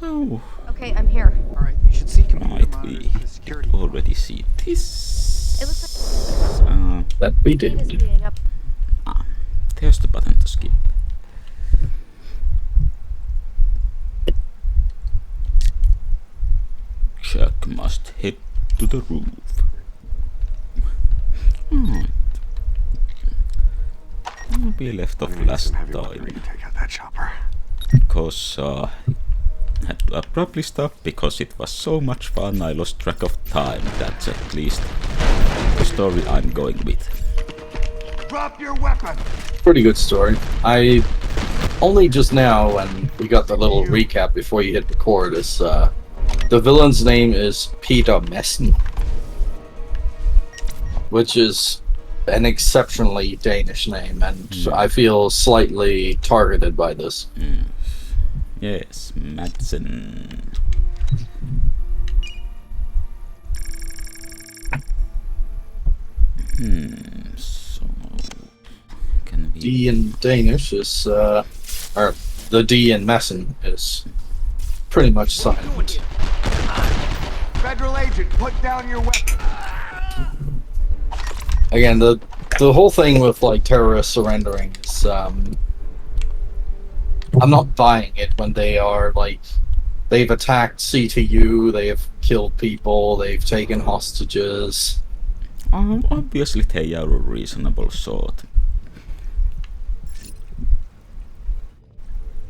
Oh, Okay, I'm here. All right, you should see computer might monitors we in the security already see this? It looks That we Dane is did. being up. There's the button to skip. Chuck must head to the roof. Alright. We left off last time. time. Take out that chopper. Because had to abruptly stop because it was so much fun I lost track of time. That's at least the story I'm going with. Drop your weapon. Pretty good story. I only just now, when we got the little recap before you hit record, is the villain's name is Peter Messen, which is an exceptionally Danish name, and I feel slightly targeted by this. Yes, Madsen. So can we? D in Danish is, or the D in Messen is pretty much silent. Federal agent, put down your weapon. Again, the whole thing with like terrorists surrendering is, I'm not buying it when they are like, they've attacked CTU, they have killed people, they've taken hostages. Obviously they are a reasonable sort.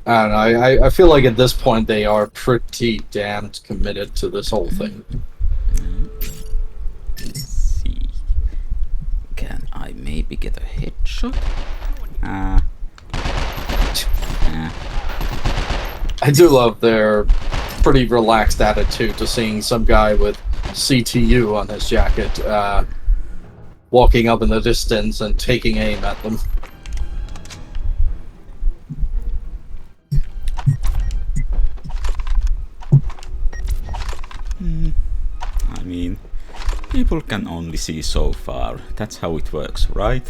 And I feel like at this point they are pretty damned committed to this whole thing. Let's see. Can I maybe get a headshot? I do love their pretty relaxed attitude to seeing some guy with CTU on his jacket walking up in the distance and taking aim at them. I mean, people can only see so far. That's how it works, right?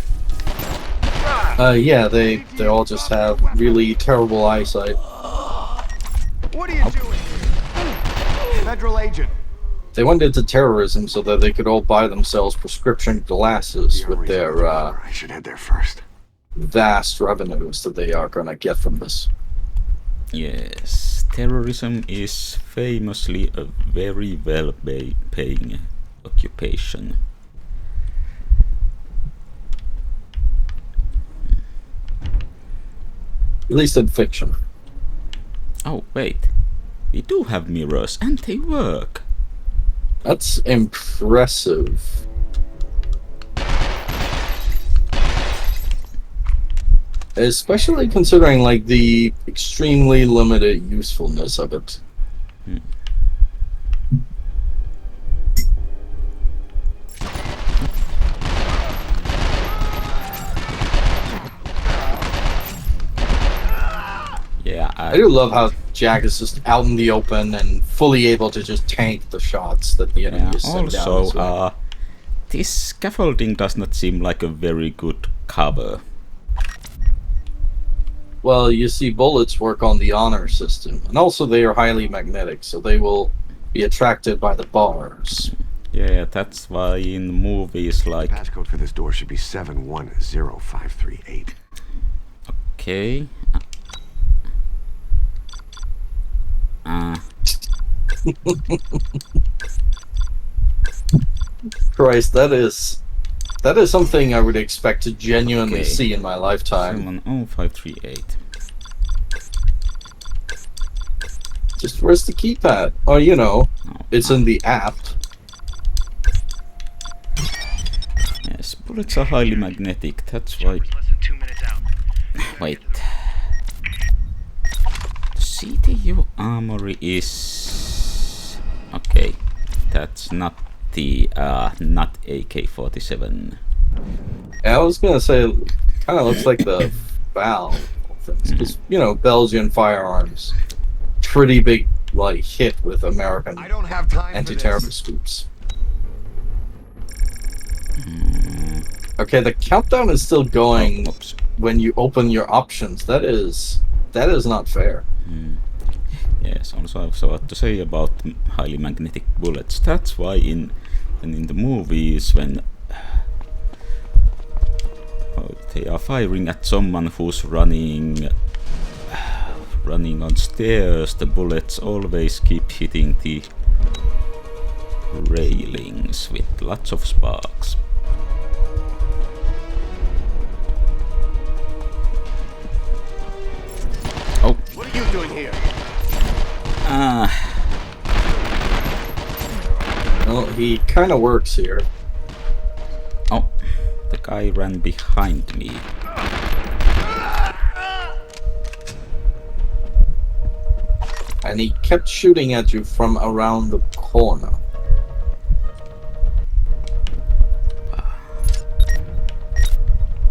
Yeah, they all just have really terrible eyesight. What are you doing? Federal agent. They went into terrorism so that they could all buy themselves prescription glasses with their I should head there first. vast revenues that they are gonna get from this. Yes, terrorism is famously a very well-paying occupation. At least in fiction. Oh, wait. We do have mirrors, and they work. That's impressive. Especially considering like the extremely limited usefulness of it. Yeah, I do love how Jack is just out in the open and fully able to just tank the shots that the enemy is sending down his way. also, this scaffolding does not seem like a very good cover. Well, you see, bullets work on the honor system, and also they are highly magnetic, so they will be attracted by the bars. Yeah, that's why in movies like... Passcode for this door should be 710538. Okay. Christ, that is something I would expect to genuinely Okay. see in my lifetime. 710538. Just where's the keypad? Oh, you know, it's in the app. Yes, bullets are highly magnetic, that's why... Wait. The CTU armory is... Okay, that's not the, not AK-47. Yeah, I was gonna say, kind of looks like the valve. Because, you know, Belgian firearms. Pretty big, like, hit with American I don't have time anti-terrorist groups. Okay, the countdown is still going Oops. when you open your options. That is not fair. Yes, also I have what to say about highly magnetic bullets. That's why in the movies when they are firing at someone who's running on stairs, the bullets always keep hitting the railings with lots of sparks. Oh. What are you doing here? Well, he kind of works here. Oh, the guy ran behind me. And he kept shooting at you from around the corner.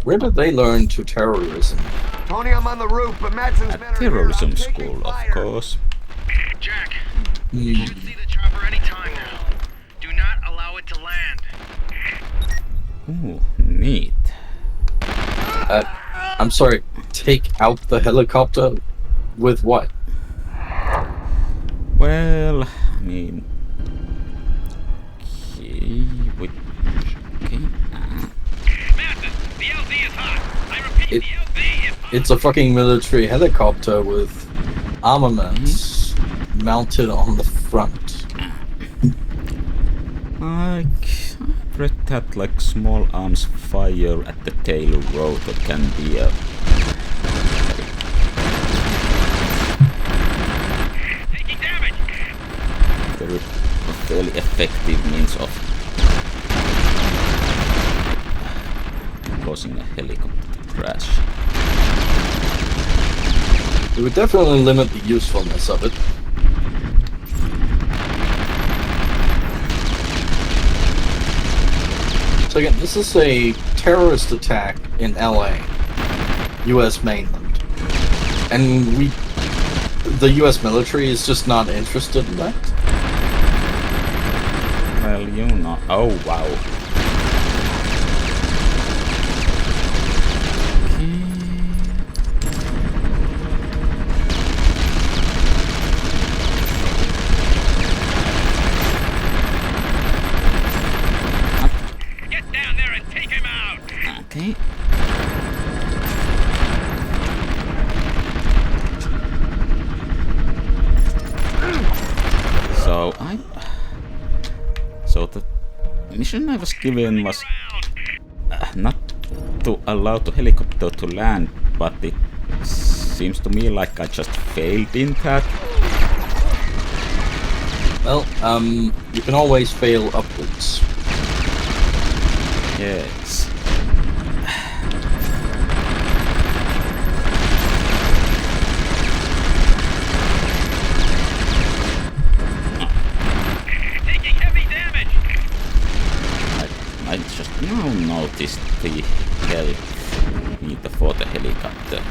Where did they learn to terrorism? Tony, I'm on the roof, but Madsen's men At are here. terrorism I'm taking school, of fire. course. Jack, you should see the chopper anytime now. Do not allow it to land. Ooh, neat. I'm sorry, take out the helicopter? With what? Well, I mean... Okay, wait... Okay, Madsen, the LZ is hot. I repeat, It- the LZ is hot. It's a fucking military helicopter with armaments mounted on the front. I've read that like small arms fire at the tail rotor can be a Taking damage. very fairly effective means of causing a helicopter to crash. It would definitely limit the usefulness of it. So again, this is a terrorist attack in LA, US mainland. And the US military is just not interested in that. Well, you know. Oh, wow. Get down there and take him out. Okay. So the mission I was given was not to allow the helicopter to land, but it seems to me like I just failed in that. Well, you can always fail upwards. Yes. Taking heavy damage. I just now noticed the health meter for the helicopter.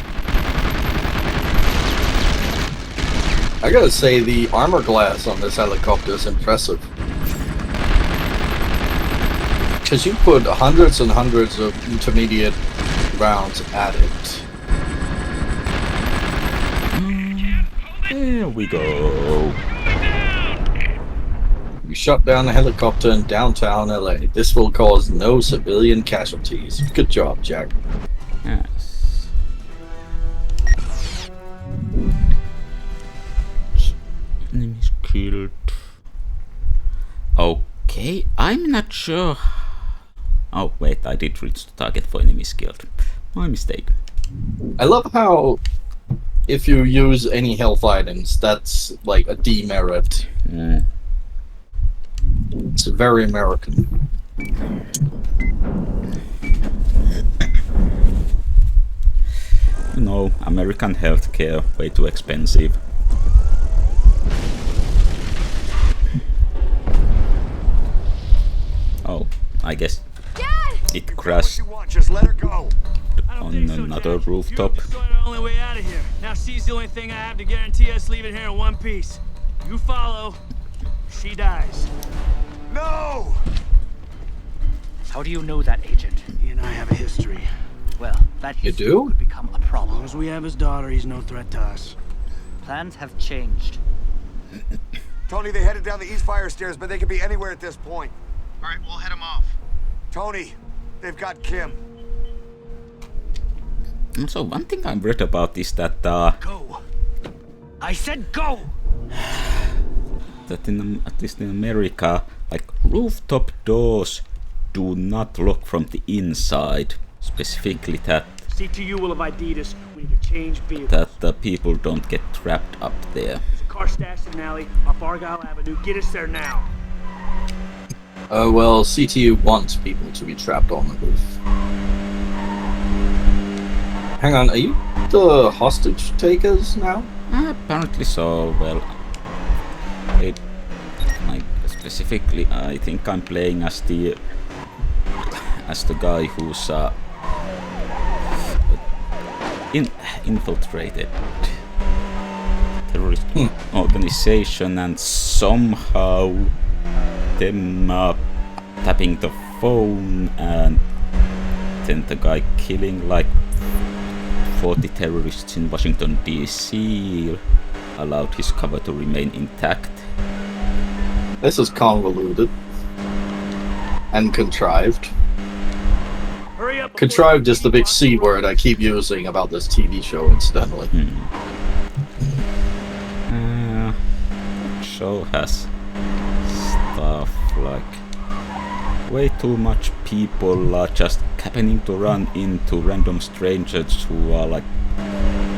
I gotta say, the armor glass on this helicopter is impressive. Because you put hundreds and hundreds of intermediate rounds at it. There we go. You shot down a helicopter in downtown LA. This will cause no civilian casualties. Good job, Jack. Yes. Enemies killed. Okay, I'm not sure. Oh wait, I did reach the target for enemies killed. My mistake. I love how if you use any health items, that's like a demerit. Mm. It's very American. You know, American healthcare way too expensive. Oh, I guess it crashed You want, just let her go. on another rooftop. You're destroying our only way out of here. Now she's the only thing I have to guarantee us leaving here in one piece. You follow, she dies. No! How do you know that, Agent? He and I have a history. Well, that You history do? could become a As long problem. as we have his daughter, he's no threat to us. Plans have changed. Tony, they headed down the east fire stairs, but they could be anywhere at this point. All right, we'll head them off. Tony, they've got Kim. So one thing I've read about is that Go. I said go. that at least in America, like rooftop doors do not lock from the inside. Specifically that CTU will have ID'd us. We need to change vehicles. that the people don't get trapped up there. There's a car stashed in an alley off Argyle Avenue. Get us there now. Well, CTU wants people to be trapped on the roof. Hang on, are you the hostage takers now? Apparently so. Well, specifically, I think I'm playing as the guy who's infiltrated terrorist organization, and somehow them tapping the phone and then the guy killing like 40 terrorists in Washington DC allowed his cover to remain intact. This is convoluted. And contrived. Hurry up. Contrived is the big C word I keep using about this TV show, incidentally. That show has stuff like way too much people are just happening to run into random strangers who are like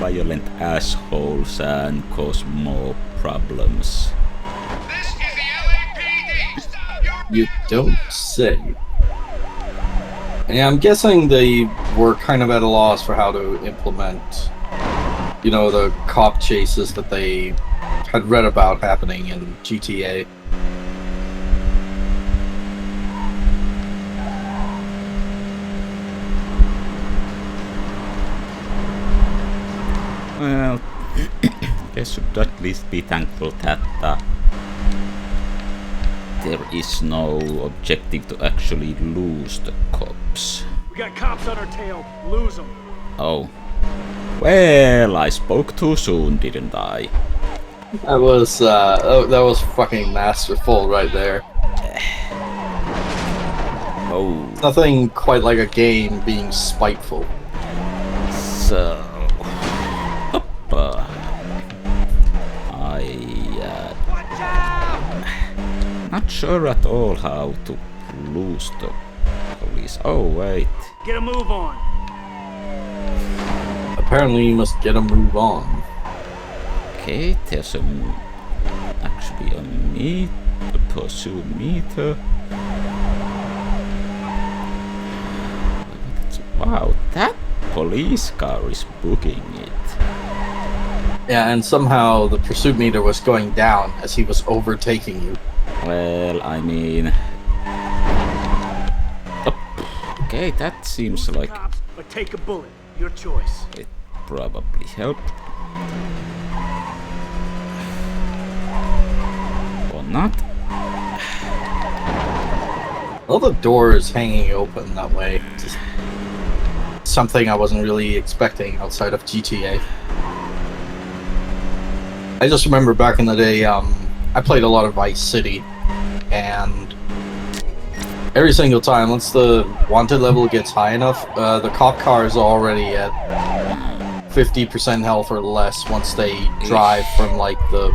violent assholes and cause more problems. This is the LAPD. Stop your... You don't say. Yeah, I'm guessing they were kind of at a loss for how to implement, you know, the cop chases that they had read about happening in GTA. Well, they should at least be thankful that there is no objective to actually lose the cops. We got cops on our tail. Lose them. Oh. Well, I spoke too soon, didn't I? That was fucking masterful right there. Oh. Nothing quite like a game being spiteful. So... not sure at all how to lose the police. Oh, wait. Get a move on. Apparently you must get a move on. Okay, there's actually a pursuit meter. Wow, that police car is booking it. Yeah, and somehow the pursuit meter was going down as he was overtaking you. Well, I mean... okay, that seems like... cops, but take a bullet. Your choice. it probably helped. Or not. Well, the door is hanging open that way. Just something I wasn't really expecting outside of GTA. I just remember back in the day, I played a lot of Vice City, and every single time, once the wanted level gets high enough, the cop car is already at 50% health or less once they drive from like the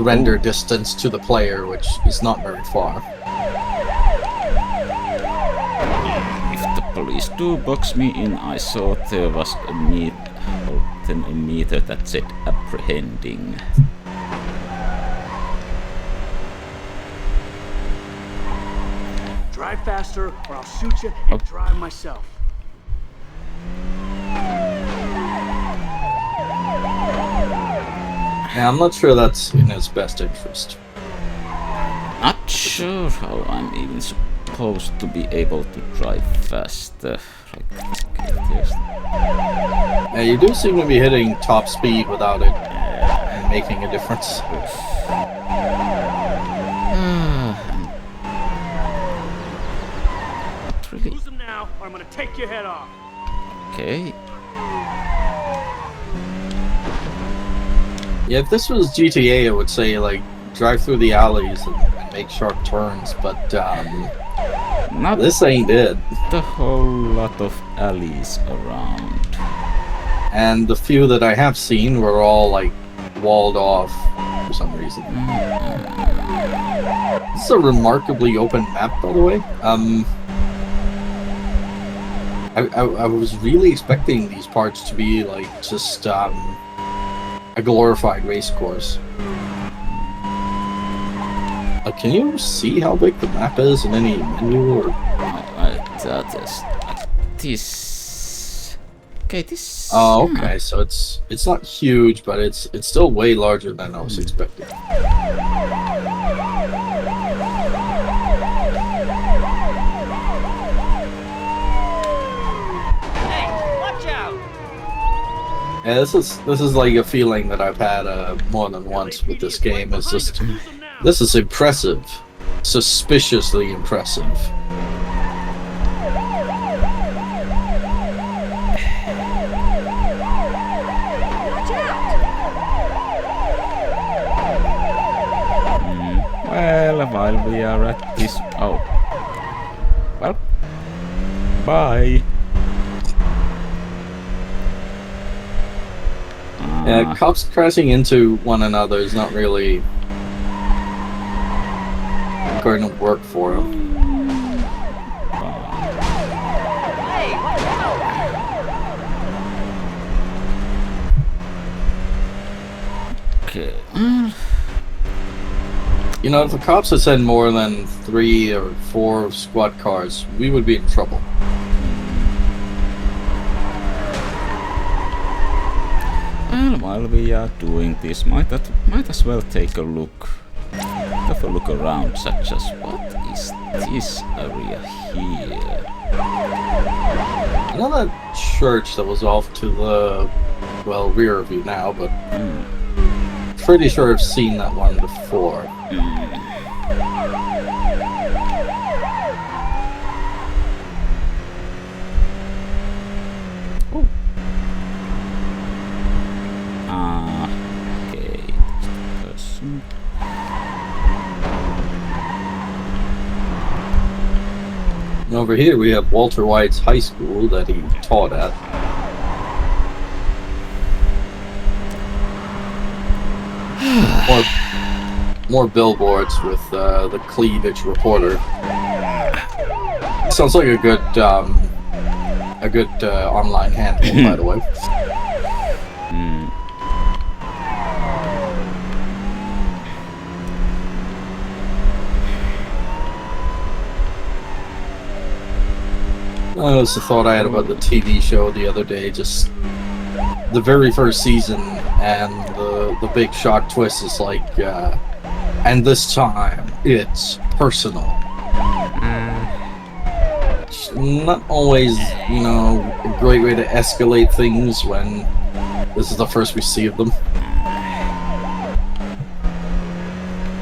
render distance to the player, which is not very far. If the police do box me in, I saw there was a meter that said apprehending. Drive faster, or I'll shoot you and drive myself. Now, I'm not sure that's in his best interest. Not sure how I'm even supposed to be able to drive faster. Yeah, you do seem to be hitting top speed without it making a difference. Not really. Lose them now, or I'm gonna take your head off. Okay. Yeah, if this was GTA, I would say like drive through the alleys and make sharp turns, but Not this ain't it. a whole lot of alleys around. And the few that I have seen were all like walled off for some reason. This is a remarkably open map, by the way. I was really expecting these parts to be like just a glorified race course. Can you see how big the map is in any menu? Or This. Okay, this. oh, okay, so it's not huge, but it's still way larger than I was expecting. Hey, watch out! Yeah, this is like a feeling that I've had more than once with this game. It's just this is impressive, suspiciously impressive. Watch out! Well, while we are at this. Oh. Well. Bye. Yeah, cops crashing into one another is not really going to work for them. Hey, watch out! Okay. You know, if the cops had sent more than 3 or 4 squad cars, we would be in trouble. Well, while we are doing this, might as well take a look. Have a look around, such as what is this area here? I know that church that was off to the, well, rear of you now, but pretty sure I've seen that one before. Okay. Person. And over here we have Walter White's high school that he taught at. More billboards with the cleavage reporter. Sounds like a good online handle, by the way. That was the thought I had about the TV show the other day. Just the very first season, and the big shock twist is like, and this time it's personal. It's not always, you know, a great way to escalate things when this is the first we see of them.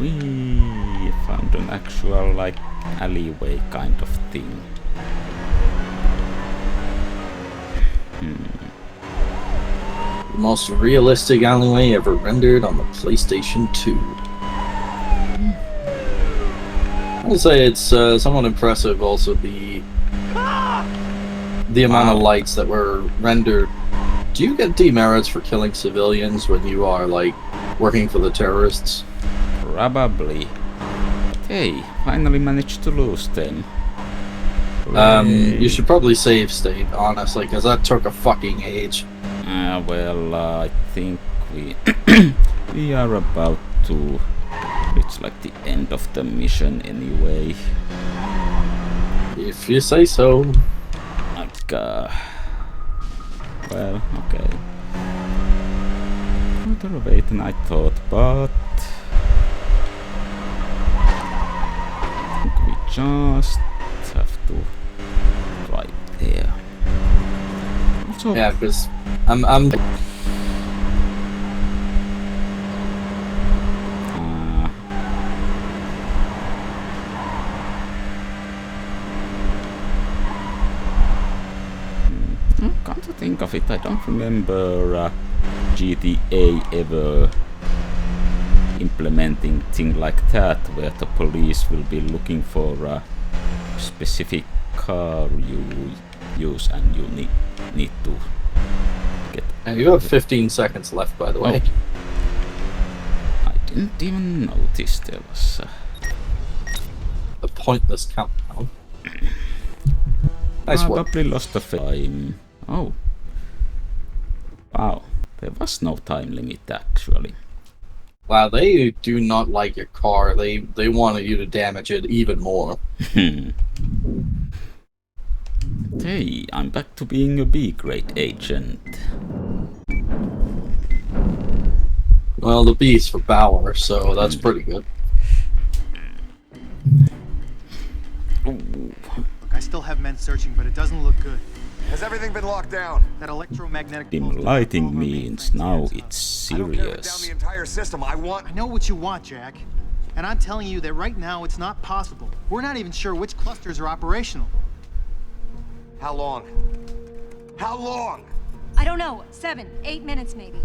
We found an actual, like, alleyway kind of thing. The most realistic alleyway ever rendered on the PlayStation 2. I would say it's somewhat impressive also the amount of lights that were rendered. Do you get demerits for killing civilians when you are like working for the terrorists? Probably. Hey, finally managed to lose them. You should probably save state, honestly, because that took a fucking age. Well, I think we we are about to reach like the end of the mission anyway. If you say so. Like, well, okay. Further away than I thought, but I think we just have to right there. Also, Yeah, because I'm come to think of it, I don't remember GTA ever implementing thing like that, where the police will be looking for a specific car you use, and you need to get. And you have 15 seconds left, by the way. I didn't even notice there was. The pointless countdown. Nice work. Probably lost the time. Oh. Wow. There was no time limit actually. Wow, they do not like your car. They wanted you to damage it even more. Hey, I'm back to being a B-grade agent. Well, the B's for Bauer, so that's pretty good. Look, I still have men searching, but it doesn't look good. Has everything been locked down? That electromagnetic Dim pulse lighting control our means mainframes now here, it's I don't care if it's down serious. the entire system. I want. I know what you want, Jack. And I'm telling you that right now it's not possible. We're not even sure which clusters are operational. How long? How long? I don't know. 7, 8 minutes maybe.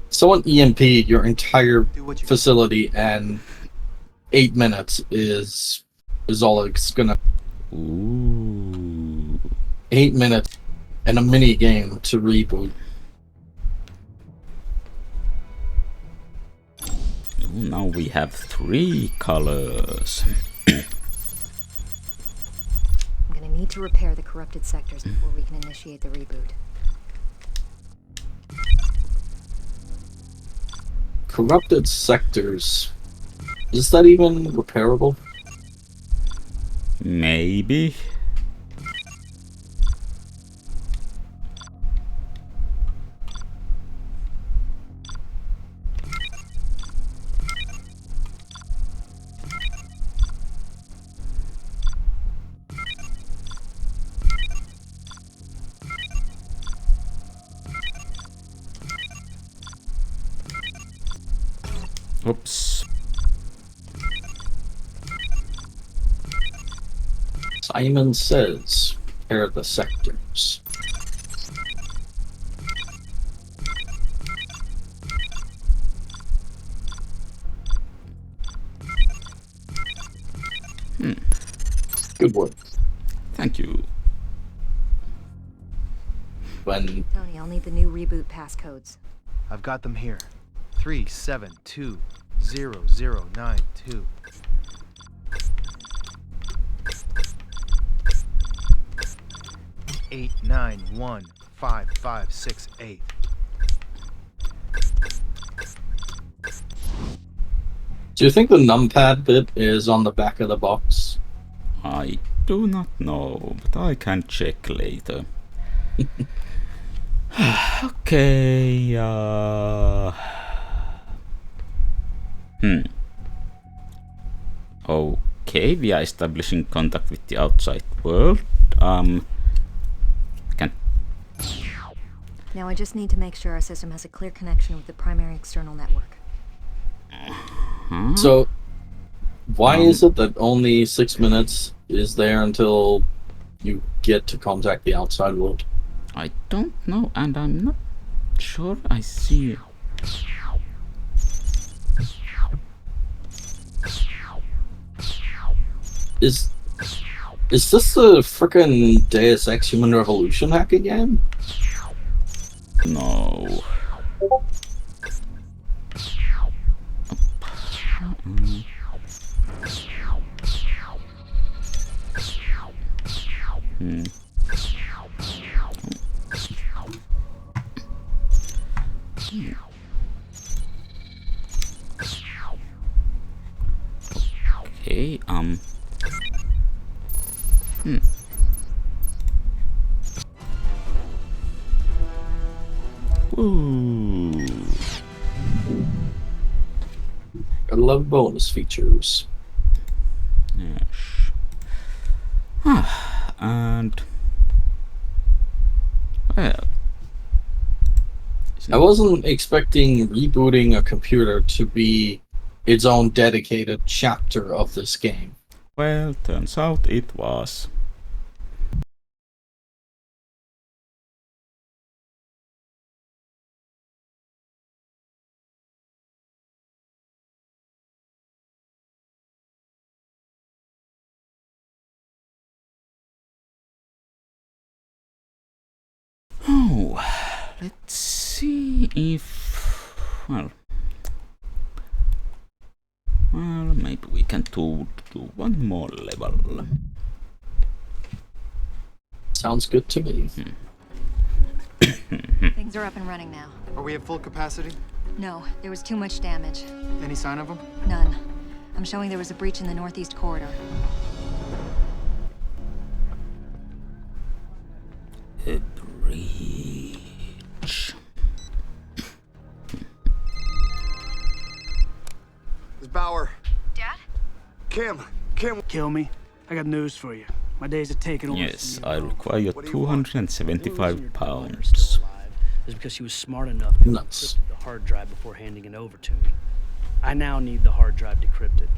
Someone EMP'd your entire Do what you facility, and 8 minutes is all it's gonna. Ooh. 8 minutes and a mini game to reboot. Oh, now we have 3 colors. I'm gonna need to repair the corrupted sectors before we can initiate the reboot. Corrupted sectors. Is that even repairable? Maybe. Oops. Simon says, repair the sectors. Good work. Thank you. When Tony, I'll need the new reboot passcodes. I've got them here. 37200092. Eight 9-1-5-5-6-8. do you think the numpad bit is on the back of the box? I do not know, but I can check later. Okay. Okay, we are establishing contact with the outside world. Can. Now I just need to make sure our system has a clear connection with the primary external network. So, why is it that only 6 minutes is there until you get to contact the outside world? I don't know, and I'm not sure I see it. Is this the frickin' Deus Ex Human Revolution hack again? No. Okay, Ooh. I love bonus features. Yes. And well, I wasn't expecting rebooting a computer to be its own dedicated chapter of this game. well, turns out it was. So, let's see if... Well, maybe we can do one more level. Sounds good to me. Things are up and running now. Are we at full capacity? No, there was too much damage. Any sign of them? None. I'm showing there was a breach in the northeast corridor. A breach. It's Bauer. Dad? Kim. Kill me. I got news for you. My days of taking orders. Yes, from I you, bro. require What do you want? 275 Still pounds. alive is because she was smart enough to Nuts. encrypt the hard drive before handing it over to me. I now need the hard drive decrypted.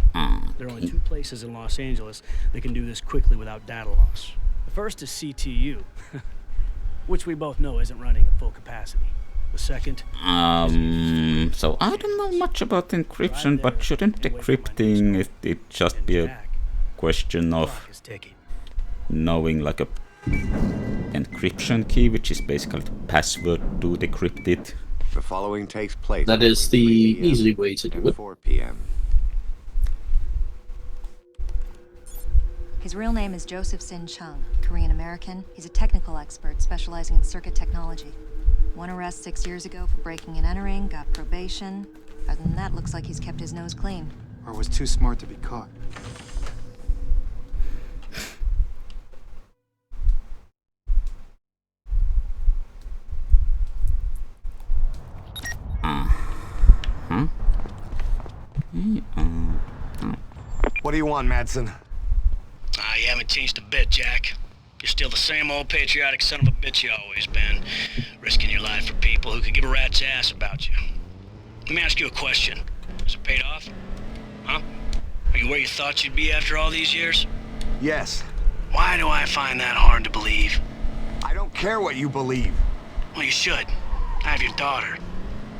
There are only two places in Los Angeles that can do this quickly without data loss. The first is CTU, which we both know isn't running at full capacity. The second, So I don't know much about encryption, but shouldn't decrypting it just be a Jack, question clock of is ticking. knowing like a encryption key, which is basically the password to decrypt it? The following takes place. That is the between 3 p.m. easy way to do and it. 4 p.m. His real name is Joseph Sin Chung, Korean-American. He's a technical expert specializing in circuit technology. One arrest 6 years ago for breaking and entering, got probation. Other than that, looks like he's kept his nose clean. Or was too smart to be caught? What do you want, Madsen? You haven't changed a bit, Jack. You're still the same old patriotic son of a bitch you always been, risking your life for people who could give a rat's ass about you. Let me ask you a question. Is it paid off? Huh? Are you where you thought you'd be after all these years? Yes. Why do I find that hard to believe? I don't care what you believe. Well, you should. I have your daughter.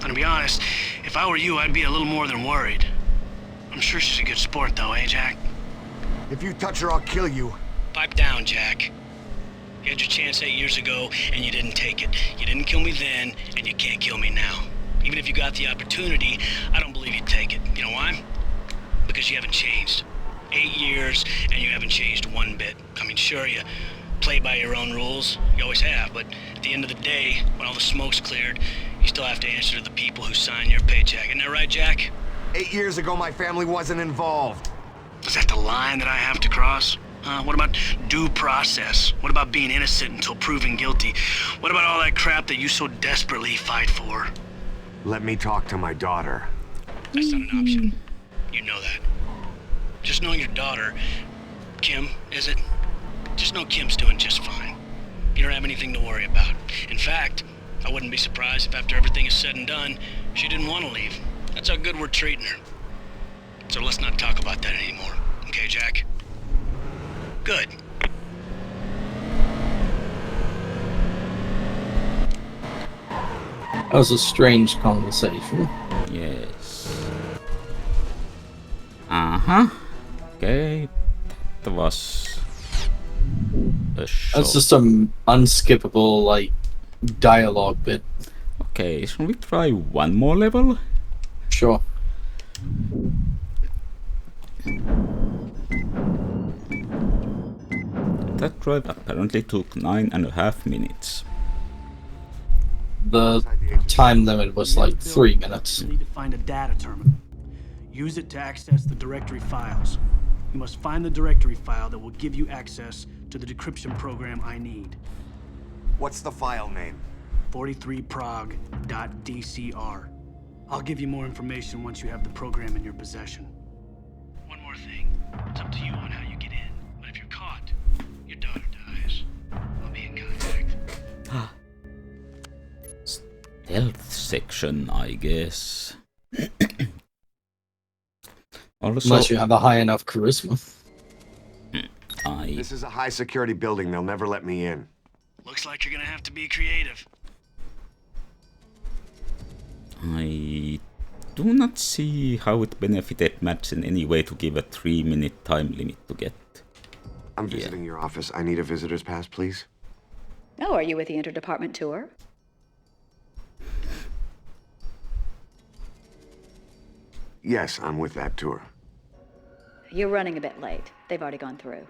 And to be honest, if I were you, I'd be a little more than worried. I'm sure she's a good sport, though, eh, Jack? If you touch her, I'll kill you. Pipe down, Jack. You had your chance 8 years ago, and you didn't take it. You didn't kill me then, and you can't kill me now. Even if you got the opportunity, I don't believe you'd take it. You know why? Because you haven't changed. 8 years, and you haven't changed one bit. I mean, sure, you play by your own rules. You always have, but at the end of the day, when all the smoke's cleared, you still have to answer to the people who sign your paycheck. Isn't that right, Jack? 8 years ago, my family wasn't involved. Is that the line that I have to cross? What about due process? What about being innocent until proven guilty? What about all that crap that you so desperately fight for? Let me talk to my daughter. That's not an option. You know that. Just know your daughter, Kim, is it? Just know Kim's doing just fine. You don't have anything to worry about. In fact, I wouldn't be surprised if after everything is said and done, she didn't want to leave. That's how good we're treating her. So let's not talk about that anymore. Okay, Jack? Good. That was a strange conversation. Yes. Okay. That was a show. That's just some unskippable, like, dialogue bit. Okay, shall we try one more level? Sure. That drive apparently took 9.5 minutes. The time limit was like 3 minutes. You need to find a data terminal. Use it to access the directory files. You must find the directory file that will give you access to the decryption program I need. What's the file name? 43prog.dcr. I'll give you more information once you have the program in your possession. One more thing. It's up to you on how you get in. But if you're caught, your daughter dies. I'll be in contact. Stealth section, I guess. Also, Unless you have a high enough charisma. This is a high security building. They'll never let me in. Looks like you're gonna have to be creative. I do not see how it benefited Mads in any way to give a 3-minute time limit to get. I'm visiting your office. I need a visitor's pass, please. Oh, are you with the interdepartment tour? Yes, I'm with that tour. You're running a bit late. They've already gone through.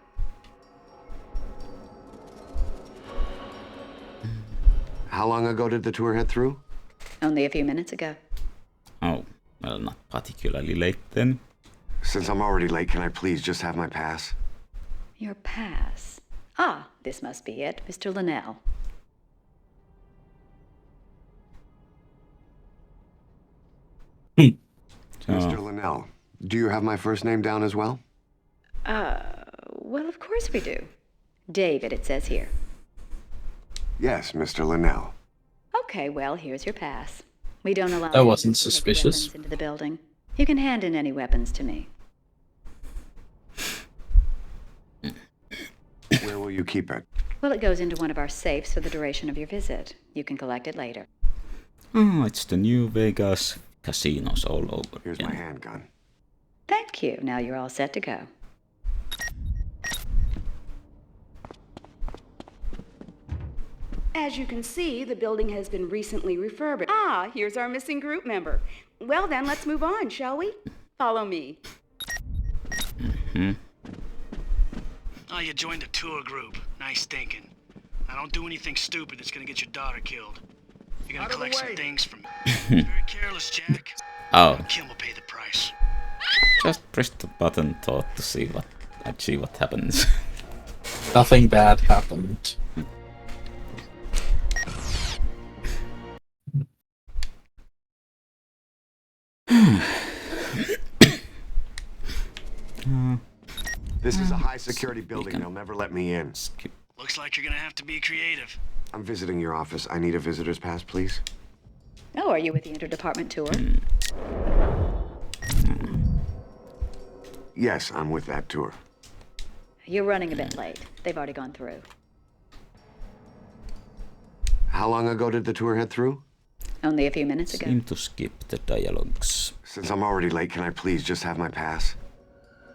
How long ago did the tour head through? Only a few minutes ago. Oh, well, not particularly late then. Since I'm already late, can I please just have my pass? Your pass. Ah, this must be it, Mr. Linnell. Mr. Linnell, do you have my first name down as well? Well, of course we do. David, it says here. Yes, Mr. Linnell. Okay, well, here's your pass. We don't allow That wasn't visitors to take suspicious. weapons into the building. You can hand in any weapons to me. Where will you keep it? Well, it goes into one of our safes for the duration of your visit. You can collect it later. Oh, it's the New Vegas casinos all over. Here's my handgun. Thank you. Now you're all set to go. As you can see, the building has been recently refurbished. Ah, here's our missing group member. Well then, let's move on, shall we? Follow me. Oh, you joined a tour group. Nice thinking. Now don't do anything stupid that's gonna get your daughter killed. You're gonna collect some things from me. Very careless, Jack. Oh, Kim will pay the price. just press the button thought to see what happens. Nothing bad happened. This is a high-security building. They'll never let me in. Skip. Looks like you're gonna have to be creative. I'm visiting your office. I need a visitor's pass, please. Oh, are you with the interdepartment tour? Yes, I'm with that tour. You're running a bit late. They've already gone through. How long ago did the tour head through? Only a few minutes ago. Seem to skip the dialogues. Since I'm already late, can I please just have my pass?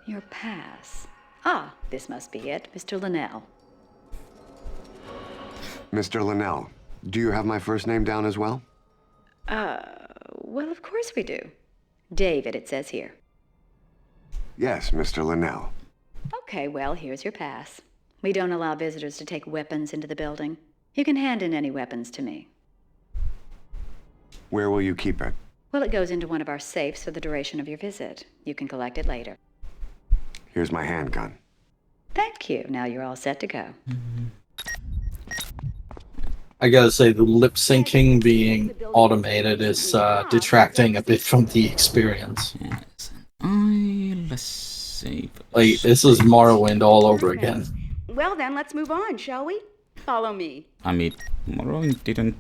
Your pass. Ah, this must be it, Mr. Linnell. Mr. Linnell, do you have my first name down as well? Well, of course we do. David, it says here. Yes, Mr. Linnell. Okay, well, here's your pass. We don't allow visitors to take weapons into the building. You can hand in any weapons to me. Where will you keep it? Well, it goes into one of our safes for the duration of your visit. You can collect it later. Here's my handgun. Thank you. Now you're all set to go. I gotta say, the lip syncing being automated is detracting a bit from the experience. Yes. Let's save. Like, this is Morrowind all over again. Well then, let's move on, shall we? Follow me. I mean, Morrowind didn't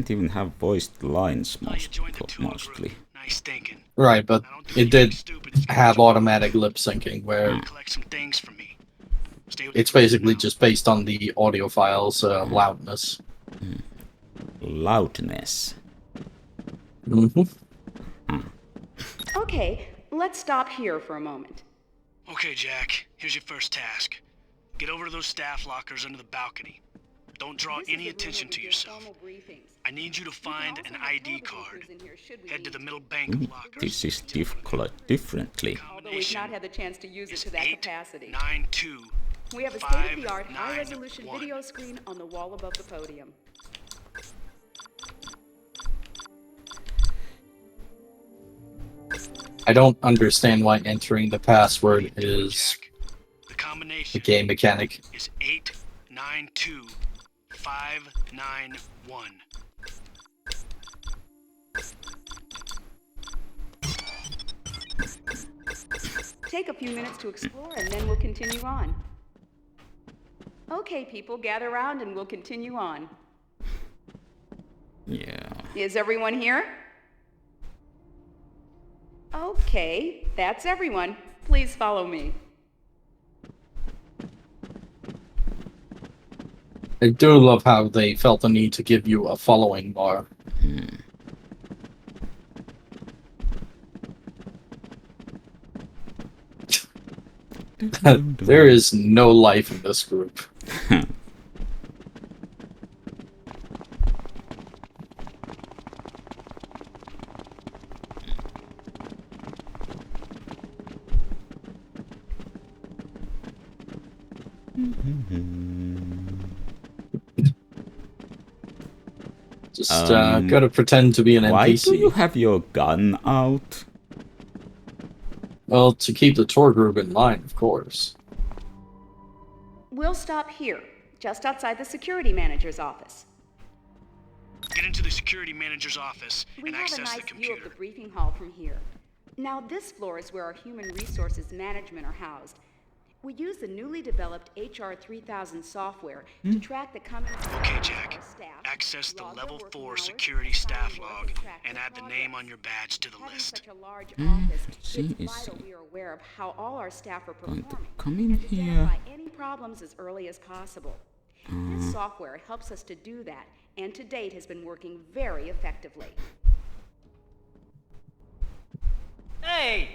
even have voiced lines Oh, you joined the tour mostly. group. Nice thinking. Right, but Now don't do it anything did stupid that's gonna have get your automatic lip syncing, where collect some things from me. Stay with it's me basically now. just based on the audio file's loudness. Loudness. Okay, let's stop here for a moment. Okay, Jack. Here's your first task. Get over to those staff lockers under the balcony. Don't draw This is any the attention room to where we do yourself. formal briefings. I need you to We can find also an have ID television card. crews in here should we Head to the need. middle bank of lockers. This is quite differently. Although we've not had the chance to use it to that capacity. 892. We have a state-of-the-art 591. high-resolution video screen on the wall above the podium. I don't understand why entering the password is Jack, the a combination game mechanic. is 892591. Take a few minutes to explore and then we'll continue on. Okay, people, gather around and we'll continue on. Yeah. Is everyone here? Okay, that's everyone. Please follow me. I do love how they felt the need to give you a following bar. There is no life in this group. Just gotta pretend to be an Why NPC. do you have your gun out? Well, to keep the tour group in line, of course. We'll stop here, just outside the security manager's office. Get into the security manager's office We and have a access nice the view of computer. the briefing hall from here. Now, this floor is where our human resources management are housed. We use the newly developed HR 3000 software to track the coming Okay, Jack. of our staff, Access the log their level working 4 hours, security assign staff work, log track and their add the name progress. on your badge to the Having list. such a large office, see, it's is vital we are aware of how all our staff are Going to performing come in and here. identify any problems as early as possible. This software helps us to do that, and to date has been working very effectively. Hey!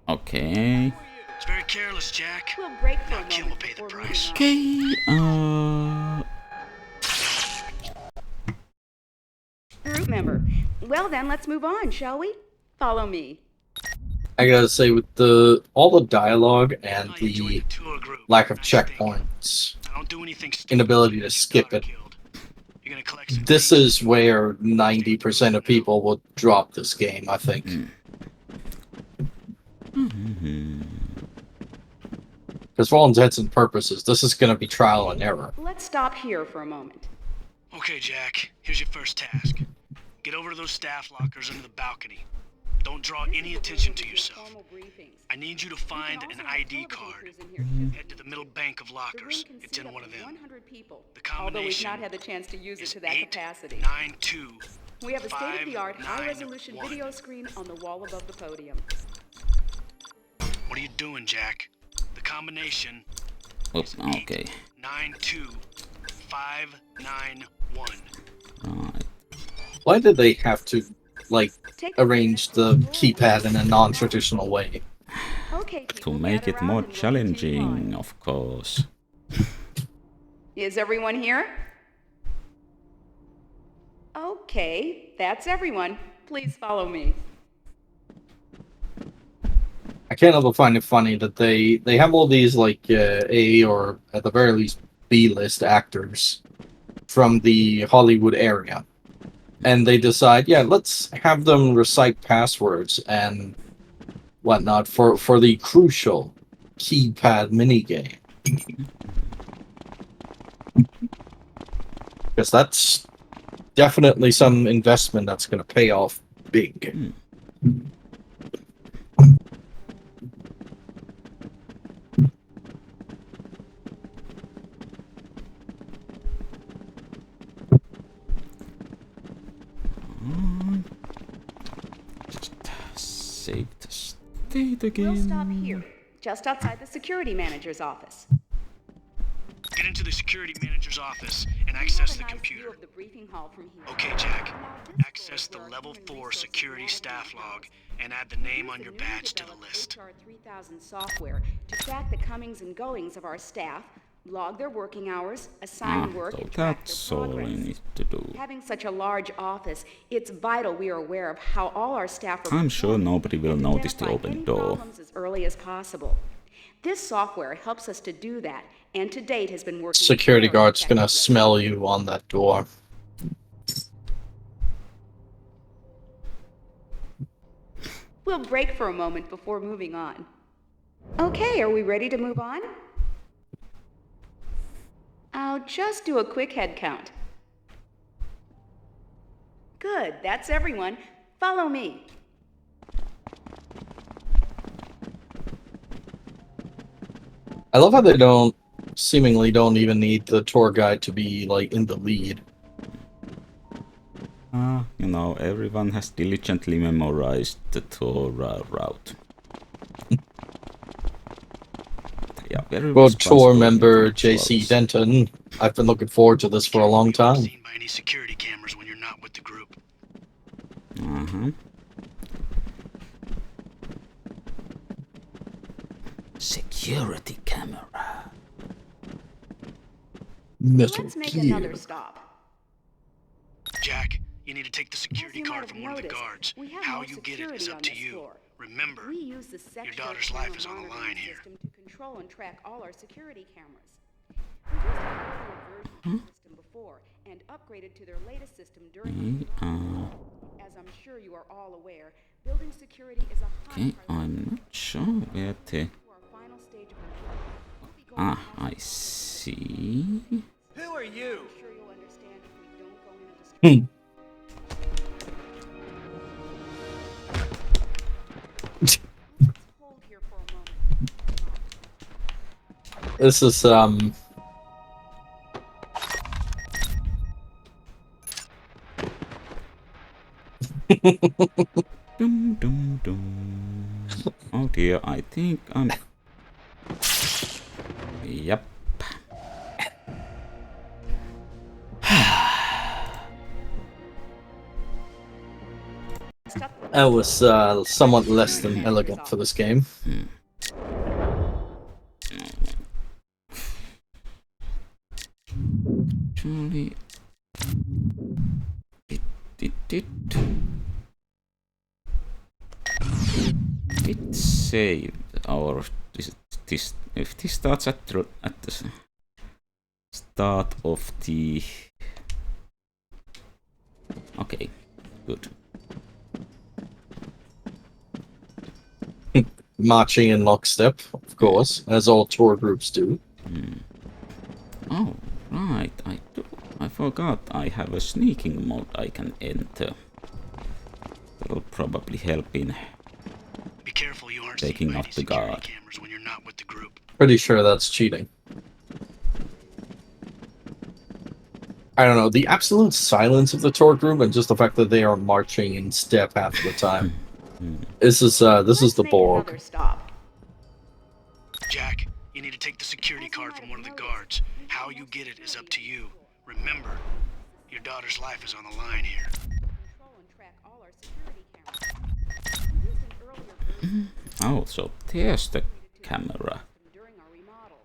Okay. It's very careless, Jack. We'll break for a Now Kim will moment pay the before price. moving on. Okay, Group member. Well then, let's move on, shall we? Follow me. I gotta say, with all the dialogue and You joined the the tour group. lack of Nice thinking. checkpoints, Now don't do anything stupid. inability to Get your skip daughter it, killed. You're gonna collect some this things. is where 90% of people will drop this game, I think. Because for all intents and purposes, this is gonna be trial and error. Let's stop here for a moment. Okay, Jack. Here's your first task. Get over to those staff lockers under the balcony. Don't draw any attention to yourself. I need you to find an ID card. Head to the middle bank of lockers. It's in one of them. 100 people. The Although we've combination not had the chance to use it is to that capacity. 892. We have a state-of-the-art, high-resolution 591. video screen on the wall above the podium. What are you doing, Jack? The combination oops, okay. 92591. Right. Why did they have to, like, Take a arrange the keypad in a non-traditional way? Okay, To people, make gather it more round and we'll continue challenging, on. of course. Is everyone here? Okay, that's everyone. Please follow me. I can't help but find it funny that they have all these, like, A or, at the very least, B-list actors from the Hollywood area. And they decide, yeah, let's have them recite passwords and whatnot for the crucial keypad minigame. Because that's definitely some investment that's going to pay off big. Just save the state again. We'll stop here, just outside the security manager's office. Get into the security manager's office and We have access a the nice view computer. of the briefing hall from here. Okay, Jack. Now, this Access the floor is where our level human 4 resources security management staff is log housed. and add the We name use on the your newly badge to the developed list. HR 3000 software to track the comings and goings of our staff, log their working hours, assign work, So and track that's their all I progress. need to do. Having such a large office, it's vital we are aware of how all our staff are I'm sure performing nobody will and notice the identify open any door. problems as early as possible. This software helps us to do that, and to date has been working. Security very guard's gonna effectively. smell you on that door. We'll break for a moment before moving on. Okay, are we ready to move on? I'll just do a quick head count. Good, that's everyone. Follow me. I love how they seemingly don't even need the tour guide to be, like, in the lead. You know, everyone has diligently memorized the tour route. Yeah, very Well, tour responsible member JC individuals. Denton, I've been looking forward to this for a long time. Seen by any security cameras when you're not with the group. Security camera. Metal Let's make Gear. another stop. Jack, you need to take the security you might card have from one of the noticed, guards. we have How more you get it is security up on to this you. floor. Remember, We use the sectional daughter's camera life is on the monitoring line here. system to control and track all our security cameras. system before and upgraded to their latest system during As I'm sure you are all aware, building security is a high Okay, I'm not sure where the... final stage of I see. Who are you? I'm sure you'll understand if we don't go in and disturb Let's hold here for a moment. This is Dum dum dum. Oh dear, I think I'm... Yep. that was somewhat less than elegant for this game. Actually, it saved our this if this starts at the start of the... Okay, good. Marching in lockstep, of course, as all tour groups do. Oh, right, I forgot I have a sneaking mode I can enter. That'll probably help in Be careful you aren't taking seen by out any the security guard. cameras when you're not with the group. Pretty sure that's cheating. I don't know, the absolute silence of the tour group and just the fact that they are marching in step half of the time. This is the Borg. Another stop. Jack, you need to take the security card from one of the guards. How you get it is up to you. Remember, your daughter's life is on the line here. Control and track all our security cameras. We used an earlier version Oh, so there's the camera. during our remodel.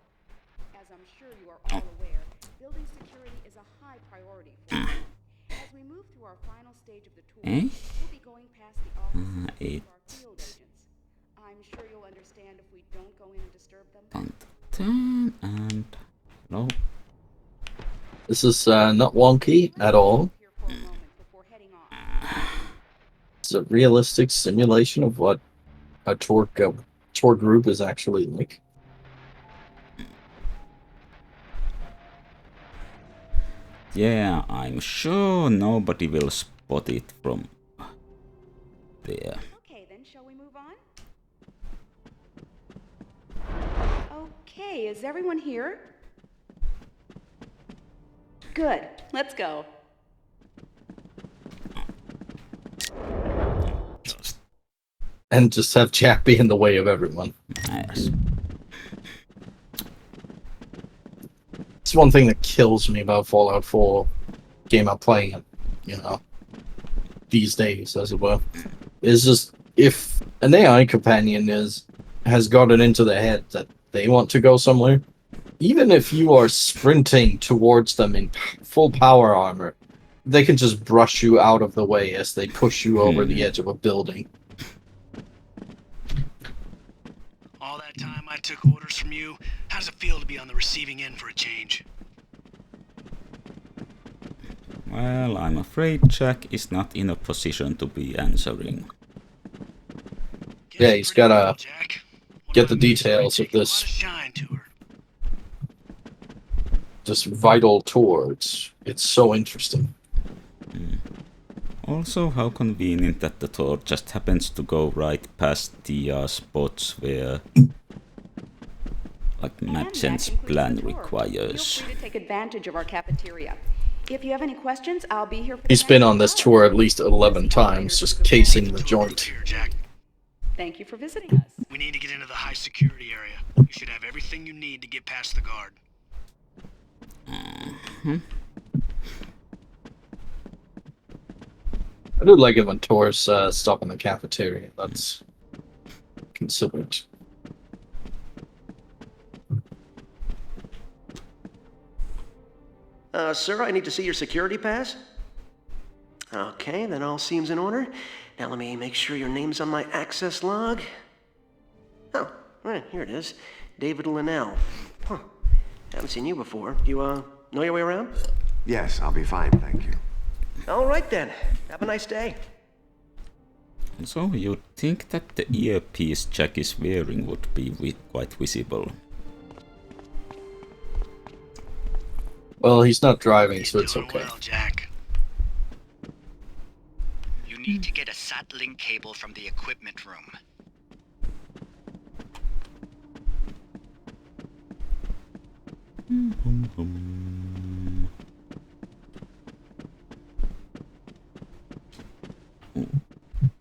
As I'm sure you are all aware, building security is a high priority for us. As we move through our final stage of the tour, Eh? we'll be going past the offices of It... our field agents. I'm sure you'll understand if we don't go in and disturb them. And... No. This is not wonky at all. Here for a moment before heading off. It's a realistic simulation of what a tour group is actually like. Yeah, I'm sure nobody will spot it from there. Okay, then shall we move on? Okay, is everyone here? Good. Let's go. And just have Jack be in the way of everyone. Yes. It's one thing that kills me about Fallout 4 game I'm playing it, you know, these days, as it were, is just if an AI companion has gotten into their head that they want to go somewhere, even if you are sprinting towards them in full power armor, they can just brush you out of the way as they push you over the edge of a building. All that time I took orders from you, how does it feel to be on the receiving end for a change? Well, I'm afraid Jack is not in a position to be answering. Yeah, he's gotta Jack. get the details of this Shine to her. vital tour. It's so interesting. Also, how convenient that the tour just happens to go right past the spots where, like, Madsen's plan requires. Feel free to take advantage of our cafeteria. If you have any questions, I'll be here for He's been on this tour at least 11 times, just casing the joint. Here, Jack. Thank you for visiting us. We need to get into the high security area. You should have everything you need to get past the guard. I do like it when tours stop in the cafeteria. That's considerate. Sir, I need to see your security pass. Okay, then all seems in order. Now let me make sure your name's on my access log. Oh, right, here it is. David Linnell. Huh. Haven't seen you before. You, know your way around? Yes, I'll be fine, thank you. All right then. Have a nice day. So you'd think that the earpiece Jack is wearing would be quite visible. Well, he's not driving, so it's okay. Well, Jack. You need to get a SAT-link cable from the equipment room.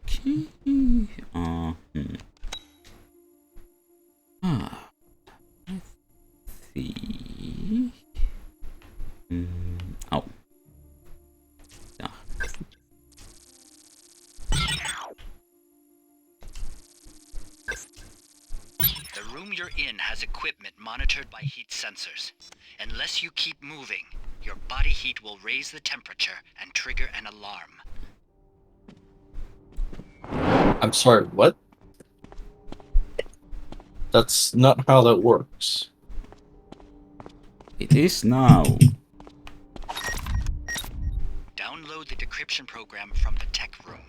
Okay. Let's see. Oh. Yeah. The room you're in has equipment monitored by heat sensors. Unless you keep moving, your body heat will raise the temperature and trigger an alarm. I'm sorry, what? That's not how that works. It is now. Download the decryption program from the tech room.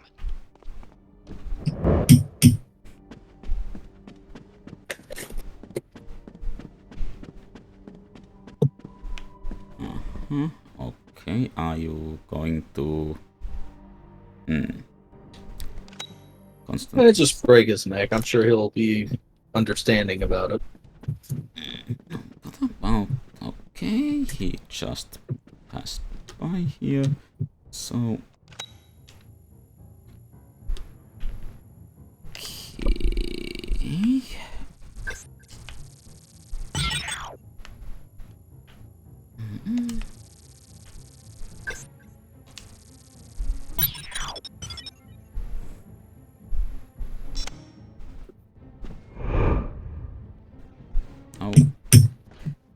Okay, are you going to... Constant... Just break his neck. I'm sure he'll be understanding about it. What about... Okay, he just passed by here, so... Okay... Oh,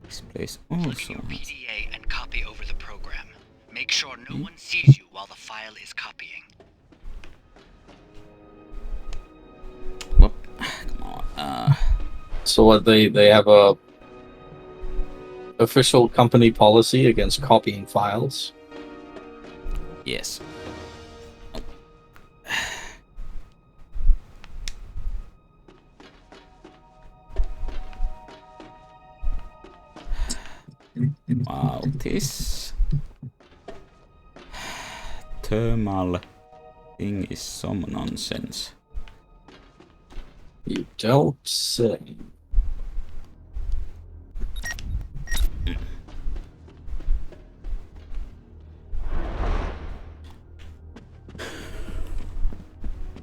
this place also Your has... PDA and copy over the program. Make sure no one sees you while the file is copying. Whoop. Come on, So what, they have a official company policy against copying files? Yes. Wow, this thermal thing is some nonsense. You don't say.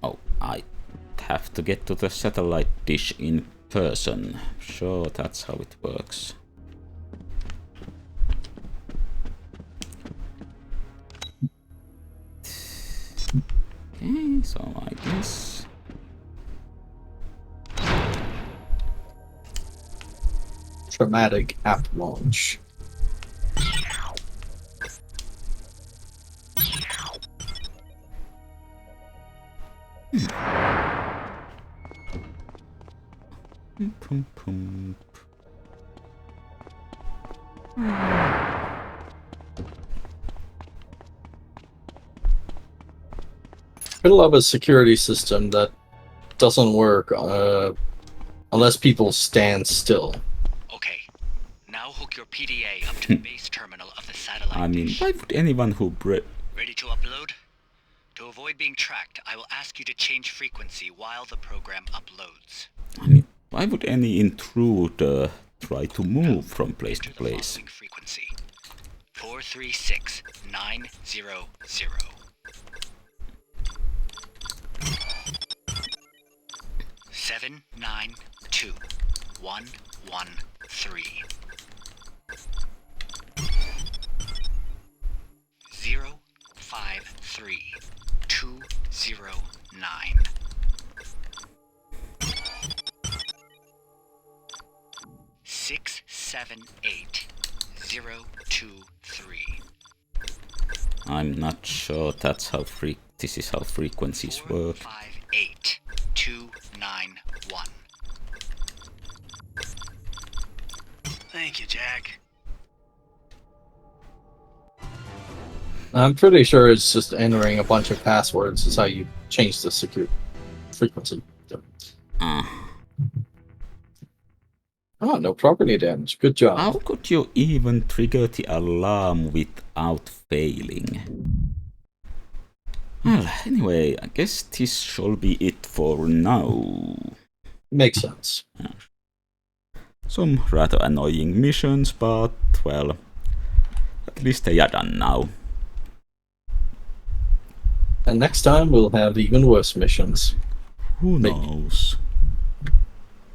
Oh, I have to get to the satellite dish in person. Sure, that's how it works. Okay, so I guess... Traumatic app launch. Pum, pum. I'd love a security system that doesn't work unless people stand still. Okay, now hook your PDA up to the base terminal of the satellite I mean, dish. why would anyone who Ready to upload? To avoid being tracked, I will ask you to change frequency while the program uploads. I mean, why would any intruder try to move from place to place? Following frequency: 436-900. 792-113. 053-209. 678-023. I'm not sure that's how this is how frequencies work. 458-291. Thank you, Jack. I'm pretty sure it's just entering a bunch of passwords is how you change the secure frequency. Oh, no property damage. Good job. How could you even trigger the alarm without failing? Well, anyway, I guess this shall be it for now. Makes sense. Yeah. Some rather annoying missions, but, well, at least they are done now. And next time we'll have even worse missions. Who knows?